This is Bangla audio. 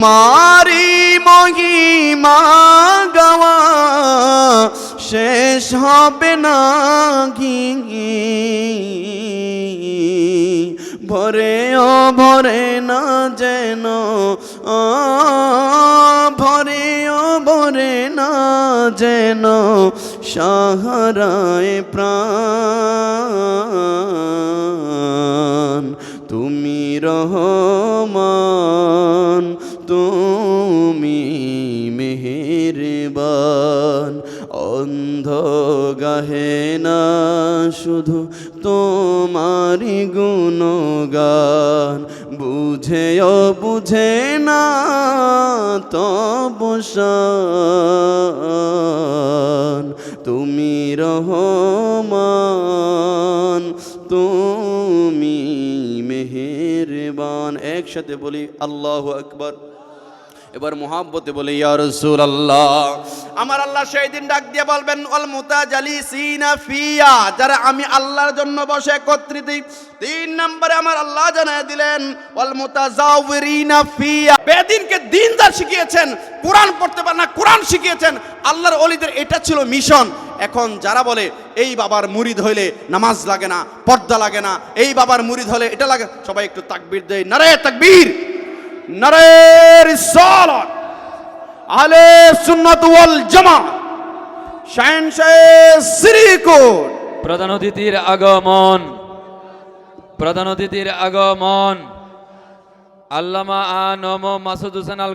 মারি মহিমা গাওয়া শেষ হবে না গিয়ে, ভরে ও ভরে না যেন, ভরে ও ভরে না যেন সাহারায় প্রাণ। তুমি রহমান, তুমি মেহেরবান, অন্ধ গাহে না শুধু তোমারি গুণগান, বুঝেও বুঝে না তবু শান। তুমি রহমান, তুমি মেহেরবান। একসাথে বলি আল্লাহু আকবার। এবার মুহাব্বতে বলি ইয়া রাসূলুল্লাহ। আমার আল্লাহ সেই দিন ডাক দিয়ে বলবেন ওয়াল মুতাজালিসিনা ফিয়া, যারা আমি আল্লাহর জন্য বসে একত্রিত। 3 নম্বরে আমার আল্লাহ জানায় দিলেন ওয়াল মুতাজাওয়িরিনা ফিয়া, বেদিনকে দিনদার শিখিয়েছেন, কোরআন পড়তে পারে না কোরআন শিখিয়েছেন। আল্লাহর ওলিদের এটা ছিল মিশন। এখন যারা বলে এই বাবার মুরিদ হইলে নামাজ লাগে না, পর্দা লাগে না, এই বাবার মুরিদ হলে এটা লাগে, সবাই একটু তাকবীর দেয়, নারে তাকবীর, নারে রিসালাত, আহলে সুন্নাত ওয়াল জামাত, শাহেনশাহ শ্রীকোট। প্রধান অতিথির আগমন, প্রধান অতিথির আগমন। আল্লামা আ নম মাসুদ হোসেন আল